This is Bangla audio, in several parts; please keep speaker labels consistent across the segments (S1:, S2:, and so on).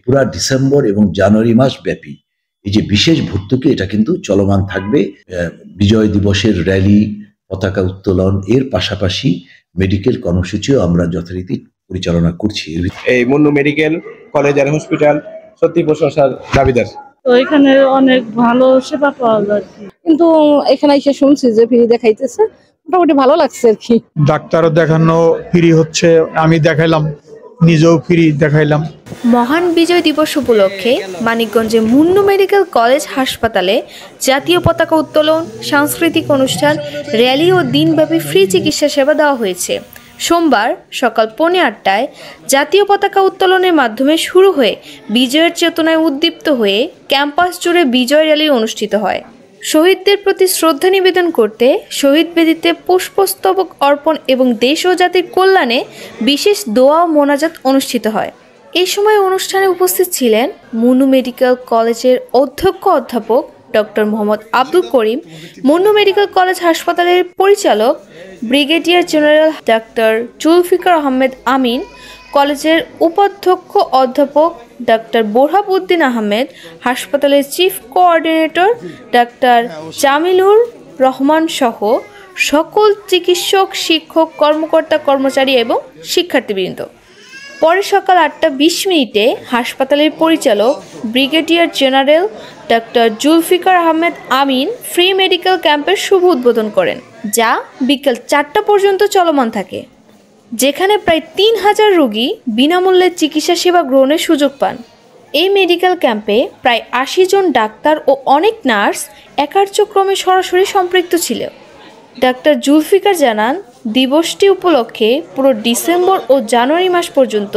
S1: পুরা ডিসেম্বর এবং জানুয়ারি মাস ব্যাপী এই যে বিশেষ ভর্তুকি, এটা কিন্তু চলমান থাকবে। বিজয় দিবসের র্যালি, পতাকা উত্তোলন, এর পাশাপাশি মেডিকেল কর্মসূচিও আমরা যথারীতি পরিচালনা করছি।
S2: এই মুন্নু মেডিকেল কলেজ আর হসপিটাল সত্যি প্রশংসার দাবিদার।
S3: তো এখানে অনেক ভালো সেবা পাওয়া যায়, কিন্তু এখানে এসে শুনছি যে ফ্রি দেখাইতেছে, মোটামুটি ভালো লাগছে আর কি।
S4: ডাক্তারও দেখানো ফ্রি হচ্ছে, আমি দেখাইলাম, নিজেও ফ্রি দেখাইলাম।
S5: মহান বিজয় দিবস উপলক্ষে মানিকগঞ্জে মুন্নু মেডিকেল কলেজ হাসপাতালে জাতীয় পতাকা উত্তোলন, সাংস্কৃতিক অনুষ্ঠান, র্যালি ও দিনব্যাপী ফ্রি চিকিৎসা সেবা দেওয়া হয়েছে। সোমবার সকাল 8:15টায় জাতীয় পতাকা উত্তোলনের মাধ্যমে শুরু হয়ে বিজয়ের চেতনায় উদ্দীপ্ত হয়ে ক্যাম্পাস জুড়ে বিজয় র্যালি অনুষ্ঠিত হয়। শহীদদের প্রতি শ্রদ্ধা নিবেদন করতে শহীদ বেদিতে পুষ্পস্তবক অর্পণ এবং দেশ ও জাতির কল্যাণে বিশেষ দোয়া ও মোনাজাত অনুষ্ঠিত হয়। এই সময় অনুষ্ঠানে উপস্থিত ছিলেন মুন্নু মেডিকেল কলেজের অধ্যাপক doctor Mohammad Abdul Karim, Munnu medical college হাসপাতালের পরিচালক ব্রিগেডিয়ার জেনারেল ডাক্তার জুলফিকার আহমেদ আমিন, কলেজের উপাধ্যক্ষ অধ্যাপক ডাক্তার বোরহাব উদ্দিন আহমেদ, হাসপাতালের চিফ কোঅর্ডিনেটর ডাক্তার জামিলুর রহমান সহ সকল চিকিৎসক, শিক্ষক, কর্মকর্তা, কর্মচারী এবং শিক্ষার্থীবৃন্দ। পরে সকাল 8:20 হাসপাতালের পরিচালক ব্রিগেডিয়ার জেনারেল ডাক্তার জুলফিকার আহমেদ আমিন ফ্রি মেডিকেল ক্যাম্পের শুভ উদ্বোধন করেন, যা বিকেল 4টা পর্যন্ত চলমান থাকে, যেখানে প্রায় 3000 রোগী বিনামূল্যে চিকিৎসা সেবা গ্রহণের সুযোগ পান। এই মেডিকেল ক্যাম্পে প্রায় 80 জন ডাক্তার ও অনেক নার্স একার্যক্রমে সরাসরি সম্পৃক্ত ছিল। ডাক্তার জুলফিকার জানান, দিবসটি উপলক্ষে পুরো ডিসেম্বর ও জানুয়ারি মাস পর্যন্ত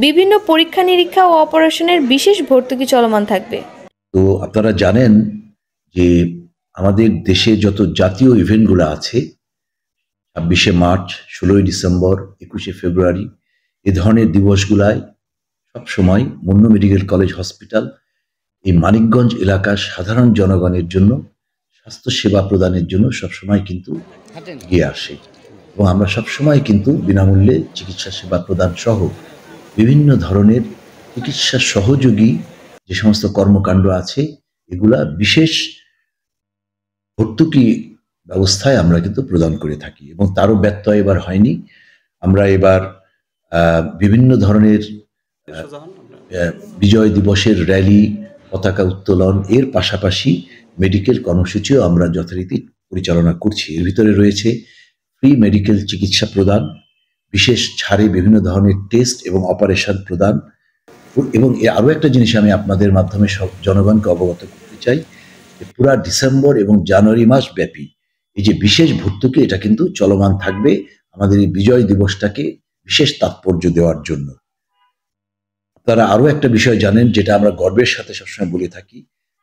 S5: বিভিন্ন পরীক্ষা নিরীক্ষা ও অপারেশনের বিশেষ ভর্তুকি চলমান থাকবে।
S1: তো আপনারা জানেন যে আমাদের দেশে যত জাতীয় ইভেন্টগুলো আছে, 26শে মার্চ, 16ই ডিসেম্বর, 21শে ফেব্রুয়ারি, এ ধরনের দিবসগুলায় সবসময় মুন্নু মেডিকেল কলেজ হসপিটাল এই মানিকগঞ্জ এলাকার সাধারণ জনগণের জন্য স্বাস্থ্য সেবা প্রদানের জন্য সবসময় কিন্তু এগিয়ে আসে, এবং আমরা সবসময় কিন্তু বিনামূল্যে চিকিৎসা সেবা প্রদান সহ বিভিন্ন ধরনের চিকিৎসা সহযোগী যে সমস্ত কর্মকাণ্ড আছে, এগুলা বিশেষ ভর্তুকি ব্যবস্থায় আমরা কিন্তু প্রদান করে থাকি, এবং তারও ব্যত্যয় এবার হয়নি। আমরা এবার বিভিন্ন ধরনের বিজয় দিবসের র্যালি, পতাকা উত্তোলন, এর পাশাপাশি মেডিকেল কর্মসূচিও আমরা যথারীতি পরিচালনা করছি। এর ভিতরে রয়েছে ফ্রি মেডিকেল চিকিৎসা প্রদান, বিশেষ ছাড়ে বিভিন্ন ধরনের টেস্ট এবং অপারেশন প্রদান, এবং আরও একটা জিনিস আমি আপনাদের মাধ্যমে সব জনগণকে অবগত করতে চাই যে পুরা ডিসেম্বর এবং জানুয়ারি মাস ব্যাপী এই যে বিশেষ ভর্তুকি, এটা কিন্তু চলমান থাকবে আমাদের এই বিজয় দিবসটাকে বিশেষ তাৎপর্য দেওয়ার জন্য। আপনারা আরও একটা বিষয় জানেন, যেটা আমরা গর্বের সাথে সবসময় বলে থাকি,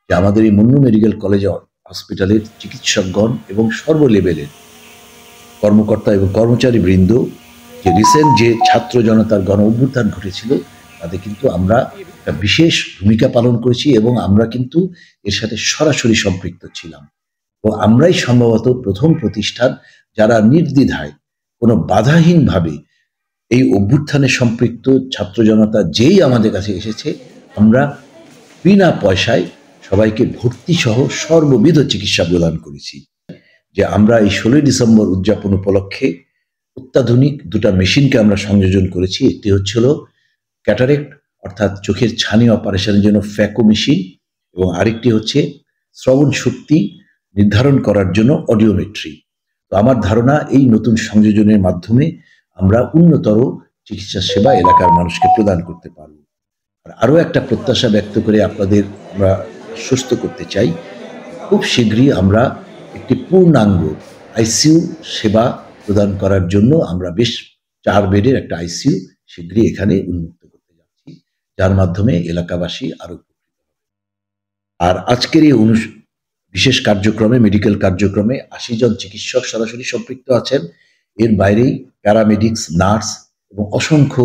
S1: যে আমাদের এই মুন্নু মেডিকেল কলেজ হসপিটালের চিকিৎসকগণ এবং সর্ব লেভেলের কর্মকর্তা এবং কর্মচারী বৃন্দ, যে রিসেন্ট যে ছাত্র জনতার গণ অভ্যুত্থান ঘটেছিল, তাতে কিন্তু আমরা একটা বিশেষ ভূমিকা পালন করেছি, এবং আমরা কিন্তু এর সাথে সরাসরি সম্পৃক্ত ছিলাম, এবং আমরাই সম্ভবত প্রথম প্রতিষ্ঠান যারা নির্দ্বিধায় কোনো বাধাহীনভাবে এই অভ্যুত্থানে সম্পৃক্ত ছাত্র জনতা যেই আমাদের কাছে এসেছে, আমরা বিনা পয়সায় সবাইকে ভর্তি সহ সর্ববিধ চিকিৎসা প্রদান করেছি। যে আমরা এই 16ই ডিসেম্বর উদযাপন উপলক্ষে অত্যাধুনিক দুটা মেশিনকে আমরা সংযোজন করেছি। একটি হচ্ছিল ক্যাটারেক্ট অর্থাৎ চোখের ছানি অপারেশনের জন্য ফ্যাকো মেশিন, এবং আরেকটি হচ্ছে শ্রবণ শক্তি নির্ধারণ করার জন্য অডিওমেট্রি। তো আমার ধারণা এই নতুন সংযোজনের মাধ্যমে আমরা উন্নতর চিকিৎসা সেবা এলাকার মানুষকে প্রদান করতে পারব। আর আরও একটা প্রত্যাশা ব্যক্ত করে আপনাদের আমরা আশ্বস্ত করতে চাই, খুব শীঘ্রই আমরা একটি পূর্ণাঙ্গ আইসিইউ সেবা প্রদান করার জন্য আমরা বেশ 4 বেডের একটা আইসিইউ শীঘ্রই এখানে উন্মুক্ত করতে যাচ্ছি, যার মাধ্যমে এলাকাবাসী আরো উপকৃত হবে। আর আজকের এই বিশেষ কার্যক্রমে, মেডিকেল কার্যক্রমে 80 জন চিকিৎসক সরাসরি সম্পৃক্ত আছেন। এর বাইরেই প্যারামেডিক্স, নার্স এবং অসংখ্য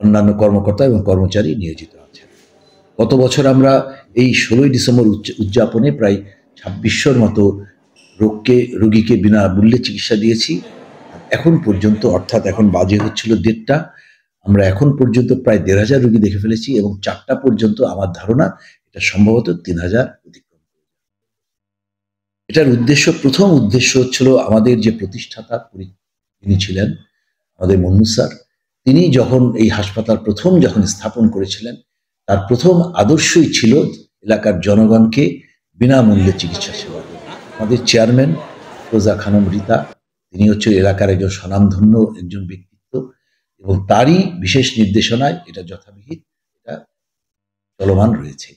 S1: অন্যান্য কর্মকর্তা এবং কর্মচারী নিয়োজিত আছেন। গত বছর আমরা এই 16ই ডিসেম্বর উদযাপনে প্রায় 2600-র মতো রোগীকে বিনামূল্যে চিকিৎসা দিয়েছি। এখন পর্যন্ত, অর্থাৎ এখন বাজে হচ্ছিল 1:30টা, আমরা এখন পর্যন্ত প্রায় ১,৫০০ রোগী দেখে ফেলেছি এবং ৪টা পর্যন্ত আমার ধারণা এটা সম্ভবত ৩,০০০ অতিক্রম করবে। এটার প্রথম উদ্দেশ্য হচ্ছিল আমাদের যে প্রতিষ্ঠাতা তিনি ছিলেন আমাদের মন্নু স্যার, তিনি যখন এই হাসপাতাল যখন স্থাপন করেছিলেন তার প্রথম আদর্শই ছিল এলাকার জনগণকে বিনামূল্যে চিকিৎসা সেবা দেওয়া। আমাদের চেয়ারম্যান ফিরোজা খানম রীতা, তিনি হচ্ছে এলাকার একজন স্বনামধন্য একজন ব্যক্তিত্ব এবং তারই বিশেষ নির্দেশনায় এটা যথাবিহিত এটা চলমান রয়েছে।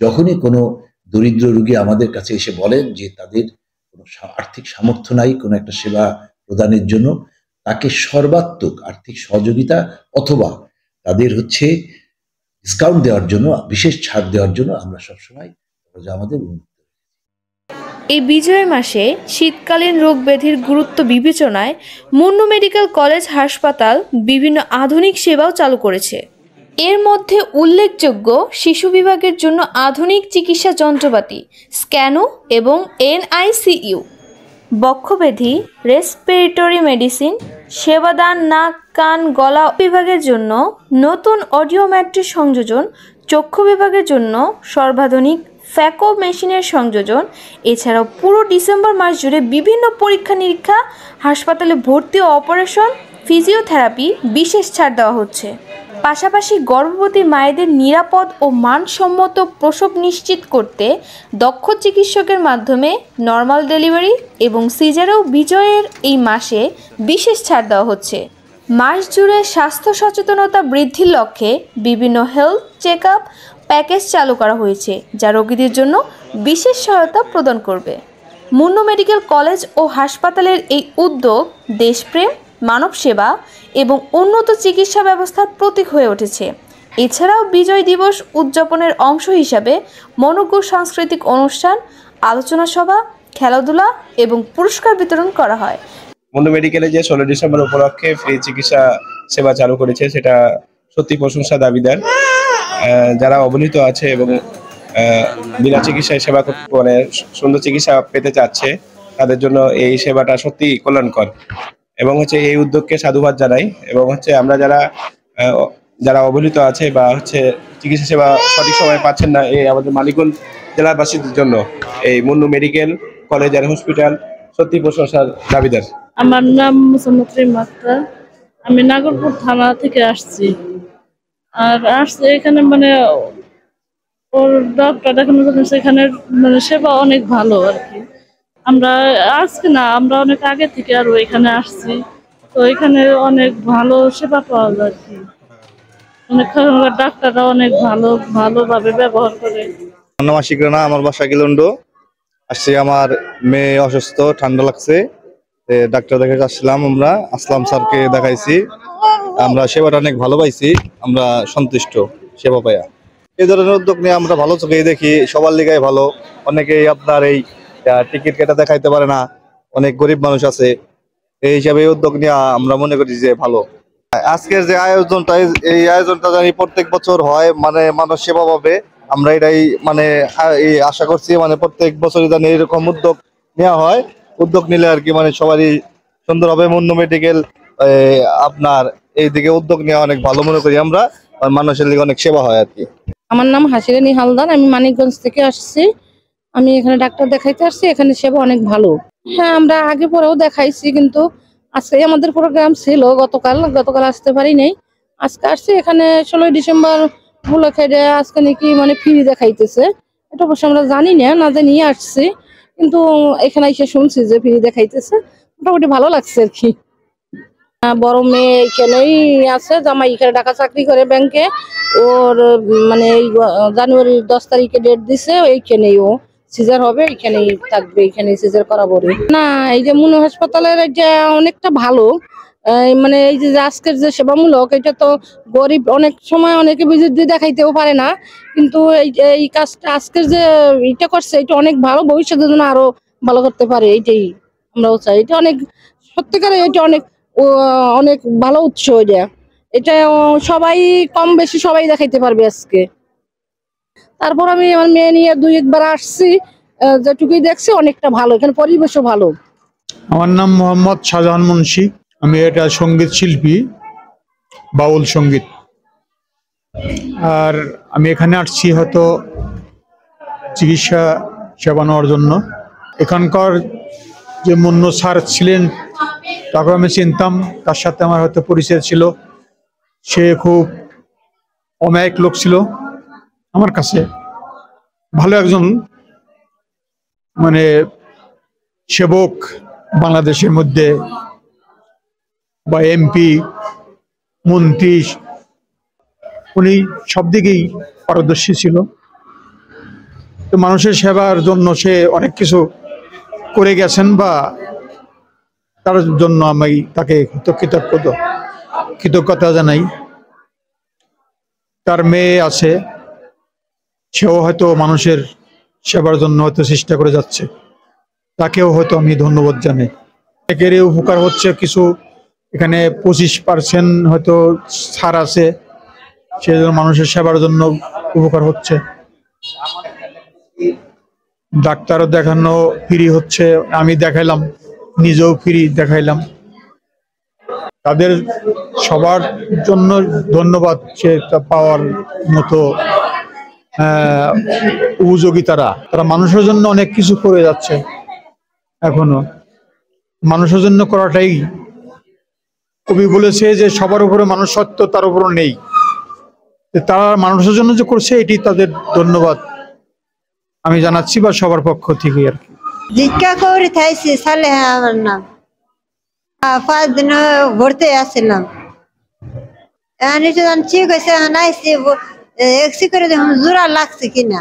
S1: যখনই কোনো দরিদ্র রোগী আমাদের কাছে এসে বলেন যে তাদের কোনো আর্থিক সামর্থ্য নাই কোনো একটা সেবা প্রদানের জন্য, তাকে সর্বাত্মক আর্থিক সহযোগিতা অথবা তাদের হচ্ছে ডিসকাউন্ট দেওয়ার জন্য, বিশেষ ছাড় দেওয়ার জন্য আমরা সবসময় আমাদের
S5: এই বিজয় মাসে শীতকালীন রোগ ব্যাধির গুরুত্ব বিবেচনায় মুন্নু মেডিকেল কলেজ হাসপাতাল বিভিন্ন আধুনিক সেবাও চালু করেছে। এর মধ্যে উল্লেখযোগ্য শিশু বিভাগের জন্য আধুনিক চিকিৎসা যন্ত্রপাতি, স্ক্যানো এবং NICU, বক্ষব্যাধি, রেসপিরেটরি মেডিসিন, সেবাদান, নাক, কান, গলা বিভাগের জন্য নতুন অডিওমেট্রিক সংযোজন, চক্ষু বিভাগের জন্য সর্বাধুনিক ফ্যাকো মেশিনের সংযোজন। এছাড়াও পুরো ডিসেম্বর মাস জুড়ে বিভিন্ন পরীক্ষা নিরীক্ষা, হাসপাতালে ভর্তি ও অপারেশন, ফিজিওথেরাপি বিশেষ ছাড় দেওয়া হচ্ছে। পাশাপাশি গর্ভবতী মায়েদের নিরাপদ ও মানসম্মত প্রসব নিশ্চিত করতে দক্ষ চিকিৎসকের মাধ্যমে নর্মাল ডেলিভারি এবং সিজারেও বিজয়ের এই মাসে বিশেষ ছাড় দেওয়া হচ্ছে। মাস জুড়ে স্বাস্থ্য সচেতনতা বৃদ্ধির লক্ষ্যে বিভিন্ন হেলথ চেক আপ প্যাকেজ চালু করা হয়েছে, যা রোগীদের জন্য বিশেষ সহায়তা প্রদান করবে। মুন্নু মেডিকেল কলেজ ও হাসপাতালের এই উদ্যোগ দেশপ্রেম, মানব সেবা এবং উন্নত চিকিৎসা ব্যবস্থার প্রতীক হয়ে উঠেছে। এছাড়াও বিজয় দিবস উদযাপনের অংশ হিসাবে মনোজ্ঞ সাংস্কৃতিক অনুষ্ঠান, আলোচনা সভা, খেলাধুলা এবং পুরস্কার বিতরণ করা হয়।
S2: মুন্নু মেডিকেলে যে 16 ডিসেম্বর উপলক্ষে ফ্রি চিকিৎসা সেবা চালু করেছে সেটা সত্যি প্রশংসা দাবিদার। যারা অবহেলিত আছে এবং বিনা চিকিৎসায় সেবা মানে সুন্দর চিকিৎসা পেতে চাচ্ছে তাদের জন্য এই সেবাটা সত্যি কল্যাণকর এবং হচ্ছে এই উদ্যোগকে সাধুবাদ জানাই। এবং হচ্ছে আমরা যারা অবহেলিত আছে বা হচ্ছে চিকিৎসা সেবা সঠিক সময়ে পাচ্ছেন না, এই আমাদের মানিকগঞ্জ জেলাবাসীদের জন্য এই Munnu medical college and hospital সত্যি প্রশংসার দাবিদার।
S3: আমার নাম মুসাম্মদ মাত্রা, আমি নাগরপুর থানা থেকে আসছি। আর আসছে এখানে মানে ওর ডক্টর দেখানোর জন্য সেখানে মানে সেবা অনেক ভালো আর কি। আমরা আজকে না, আমরা অনেক আগে থেকে আরো এখানে আসছি, তো এখানে অনেক ভালো সেবা পাওয়া যায় আর কি। অনেক ডাক্তাররা অনেক ভালোভাবে ব্যবহার করে।
S6: আমার নাম আশিক রানা, আমার বাসা গিলন্ড। আসছি, আমার মেয়ে অসুস্থ, ঠান্ডা লাগছে, ডাক্তার দেখাতে আসছিলাম। আমরা আসলাম স্যারকে দেখাইছি, আমরা সেবাটা অনেক ভালো পাইছি, আমরা সন্তুষ্ট সেবা পাইয়া। এই ধরনের উদ্যোগ নিয়ে আমরা ভালো চোখেই দেখি, সবার লিগাই ভালো। অনেকেই আপনার এই টিকিট কেটে দেখাইতে পারে না, অনেক গরিব মানুষ আছে, এই হিসাবে এই উদ্যোগ নিয়ে আমরা মনে করি যে ভালো। আজকের যে আয়োজনটা, এই আয়োজনটা জানি প্রত্যেক বছর হয়, মানে মানুষ সেবা পাবে, আমরা এটাই মানে আশা করছি, মানে প্রত্যেক বছরই জানি এরকম উদ্যোগ নেওয়া হয়। উদ্যোগ নিলে আর কি মানে সবারই সুন্দর হবে। মুন্নু মেডিকেল আপনার এইদিকে উদ্যোগ নেওয়া অনেক ভালো মনে করি আমরা, মানুষের লিগে অনেক সেবা হয় আর কি।
S3: আমার নাম হাসিরানী হালদার, আমি মানিকগঞ্জ থেকে আসছি। আমি এখানে ডাক্তার দেখাইতে আসছি, এখানে সেবা অনেক ভালো। হ্যাঁ, আমরা আগে পরেও দেখাইছি, কিন্তু আজকে আমাদের প্রোগ্রাম ছিল, গতকাল আসতে পারি নাই। আজকে আসছি এখানে 16 ডিসেম্বর উপলক্ষে আজকে নাকি মানে ফ্রি দেখাইতেছে। এটা অবশ্য আমরা জানি না জানিয়ে আসছি, কিন্তু এখানে এসে শুনছি যে ফ্রি দেখাইতেছে, মোটামুটি ভালো লাগছে আর কি। বড় মেয়ে এখানেই আছে, জামাই এখানে ঢাকা চাকরি করে ব্যাংকে। ওর মানে এই জানুয়ারির 10 তারিখে ডেট দিছে, এইখানেই ও সিজার হবে, এইখানেই থাকবে, এইখানে সিজার করাবো না। এই যে মুন্নু হাসপাতালের এটা অনেকটা ভালো, মানে এই যে আজকের যে সেবামূলক, এটা তো গরিব অনেক সময় অনেকে ভিজিট দিয়ে দেখাইতেও পারে না, কিন্তু এই কাজটা আজকের যে এটা করছে এটা অনেক ভালো, ভবিষ্যতের জন্য আরো ভালো করতে পারে, এইটাই আমরাও চাই। এটা অনেক সত্যিকারে, এটা অনেক ভালো উৎস। এটা সবাই কম বেশি সবাই দেখাইতে পারবে আজকে। তারপর আমি আমার মেয়ে নিয়ে 2-1 বার আসছি, যেটুকুই দেখছি অনেকটা ভালো, এখানে পরিবেশও ভালো।
S4: আমার নাম মোহাম্মদ শাহজাহান মুন্সি, আমি এটা সঙ্গীত শিল্পী, বাউল সঙ্গীত। আর আমি এখানে আসছি হয়তো চিকিৎসা সেবা নেওয়ার জন্য। এখানকার যে মুন্ন স্যার ছিলেন তাকে আমি চিনতাম, তার সাথে আমার হয়তো পরিচয় ছিল। সে খুব অমায়িক লোক ছিল আমার কাছে, ভালো একজন মানে সেবক বাংলাদেশের মধ্যে, বা এমপি মন্ত্রী, উনি সব দিকেই পারদর্শী ছিল। তো মানুষের সেবার জন্য সে অনেক কিছু করে গেছেন, বা তার জন্য আমি তাকে কৃতজ্ঞতা জানাই। তার মেয়ে আছে, সেও হয়তো মানুষের সেবার জন্য হয়তো চেষ্টা করে যাচ্ছে, তাকেও হয়তো আমি ধন্যবাদ জানাই। অনেকেরই উপকার হচ্ছে, কিছু এখানে 25% হয়তো ছাড় আছে, সেই জন্য মানুষের সেবার জন্য উপকার হচ্ছে। ডাক্তারও দেখানো ফ্রি হচ্ছে, আমি দেখাইলাম, নিজেও ফ্রি দেখাইলাম। তাদের সবার জন্য ধন্যবাদ, সেটা পাওয়ার মতো উপযোগী তারা মানুষের জন্য অনেক কিছু করে যাচ্ছে। এখনো মানুষের জন্য করাটাই, কবি বলেছে যে সবার উপরে মানুষ সত্য, তার উপরও নেই। তারা মানুষের জন্য যে করছে, এটি তাদের ধন্যবাদ আমি জানাচ্ছি, বা সবার পক্ষ থেকে আর কি।
S7: জিজ্ঞা করে থাইছি সালেহা আমার নাম। 5 দিন ঘুরতে আসছিলাম, ঠিক হয়েছে, আইসি এক্সি করে দেখুন জোড়া লাগছে কিনা।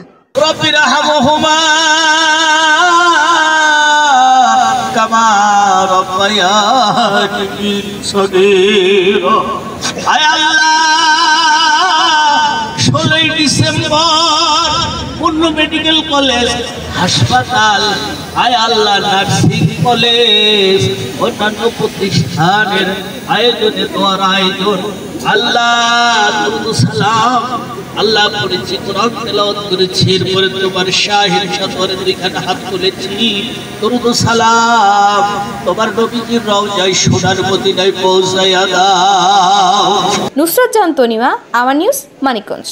S8: কামা রব্বায়ানি সগীরা। আয় আল্লাহ, 16 ডিসেম্বর পূর্ণ মেডিকেল কলেজ হাসপাতাল, আয় আল্লাহ নার্সিং কলেজ, অন্যান্য প্রতিষ্ঠানের আয়োজনে দোয়ার আয়োজন। আল্লাহ দুরূদ সালাম, আল্লাহ পড়েছি, কোরআন তেলাওয়াত করেছি, এরপরে তোমার শাহিদ সাদরে দুইখানা হাত তুলেছি, দুরূদ সালাম তোমার নবীজির রওজায় সোনার মদিনায় পৌঁছায়া দাও।
S5: নুসরাত জাহান তনিমা, আমার নিউজ, মানিকগঞ্জ।